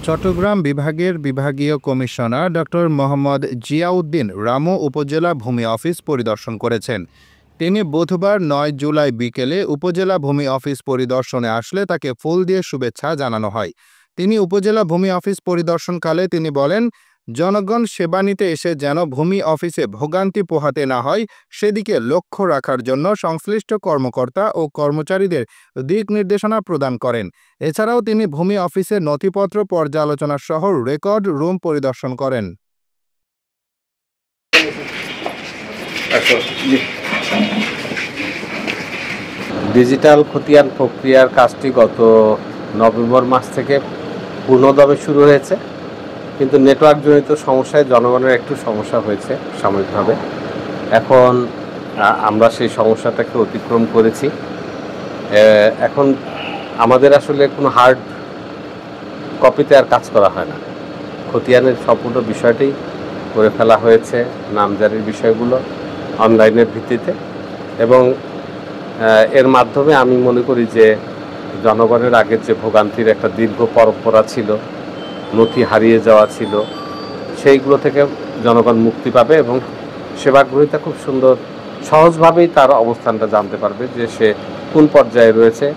চট্টগ্রাম বিভাগের বিভাগীয় commissioner doctor Mohammad Ziauddin Ramu উপজেলা ভূমি অফিস পরিদর্শন করেছেন। তিনি বুধবার ৯ জুলাই বিকেলে উপজেলা ভূমি অফিস পরিদর্শনে আসলে তাকে ফুল দিয়ে শুভেচ্ছা জানানো হয়। তিনি উপজেলা ভূমি অফিস পরিদর্শনকালে তিনি বলেন, জনগণ সেবা নিতে এসে যেন ভূমি অফিসে ভোগান্তি পোহাতে না হয় সেদিকে লক্ষ্য রাখার জন্য সংশ্লিষ্ট কর্মকর্তা ও কর্মচারীদের দিক নির্দেশনা প্রদান করেন। এছাড়াও তিনি ভূমি অফিসের নথিপত্র পর্যালোচনা সহ রেকর্ড রুম পরিদর্শন করেন। ডিজিটাল খতিয়ান প্রক্রিয়ার কাজটি গত নভেম্বর মাস থেকে পূর্ণদমে শুরু হয়েছে, কিন্তু নেটওয়ার্কজনিত সমস্যায় জনগণের একটু সমস্যা হয়েছে সাময়িকভাবে। এখন আমরা সেই সমস্যাটাকে অতিক্রম করেছি। এখন আমাদের আসলে কোনো হার্ড কপিতে আর কাজ করা হয় না। খতিয়ানের সম্পূর্ণ বিষয়টি করে ফেলা হয়েছে, নামজারির বিষয়গুলো অনলাইনের ভিত্তিতে, এবং এর মাধ্যমে আমি মনে করি যে জনগণের আগের যে ভোগান্তির একটা দীর্ঘ পরম্পরা ছিল, নথি হারিয়ে যাওয়া ছিল, সেইগুলো থেকে জনগণ মুক্তি পাবে এবং সেবাগ্রহীতা খুব সুন্দর সহজভাবেই তার অবস্থানটা জানতে পারবে যে সে কোন পর্যায়ে রয়েছে,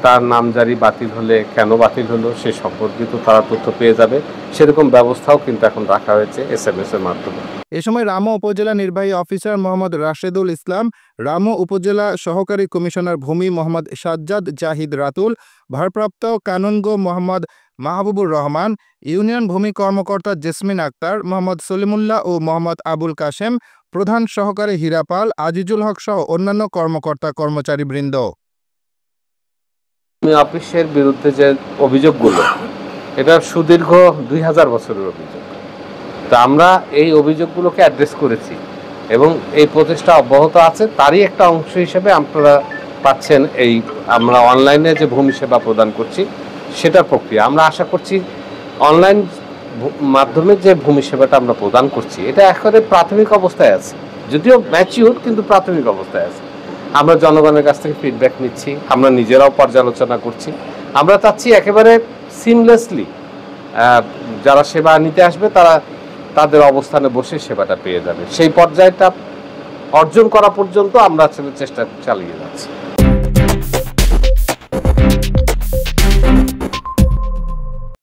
তার নামজারি বাতিল হলে কেন বাতিল হলো সে সম্পর্কিত তারা তথ্য পেয়ে যাবে। সেরকম ব্যবস্থাও কিন্তু এখন রাখা হয়েছে SMS এর মাধ্যমে। এ সময় রামু উপজেলা নির্বাহী অফিসার মোহাম্মদ রাশেদুল ইসলাম, রামু উপজেলা সহকারী কমিশনার ভূমি মোহাম্মদ সাজ্জাদ জাহিদ রাতুল, ভারপ্রাপ্ত কানুনগো মোহাম্মদ মাহবুবুর রহমান, ইউনিয়ন ভূমি কর্মকর্তা জেসমিন আক্তার, মোহাম্মদ সলিমুল্লাহ ও মোহাম্মদ আবুল কাশেম, প্রধান সহকারী হীরাপাল, আজিজুল হক সহ অন্যান্য কর্মকর্তা কর্মচারীবৃন্দ। অফিসের বিরুদ্ধে যে অভিযোগগুলো, এটা সুদীর্ঘ 2000 বছরের অভিযোগ। তো আমরা এই অভিযোগগুলোকে অ্যাড্রেস করেছি এবং এই প্রচেষ্টা অব্যাহত আছে। তারই একটা অংশ হিসেবে আপনারা পাচ্ছেন এই আমরা অনলাইনে যে ভূমি সেবা প্রদান করছি সেটার প্রক্রিয়া। আমরা আশা করছি অনলাইন মাধ্যমে যে ভূমি সেবাটা আমরা প্রদান করছি এটা একেবারে প্রাথমিক অবস্থায় আছে, যদিও ম্যাচিউর, কিন্তু প্রাথমিক অবস্থায় আছে। আমরা জনগণের কাছ থেকে ফিডব্যাক নিচ্ছি, আমরা নিজেরাও পর্যালোচনা করছি। আমরা চাচ্ছি একেবারে সিমলেসলি যারা সেবা নিতে আসবে তারা তাদের অবস্থানে বসে সেবাটা পেয়ে যাবে। সেই পর্যায়টা অর্জন করা পর্যন্ত আমরা চেষ্টা চালিয়ে যাচ্ছি।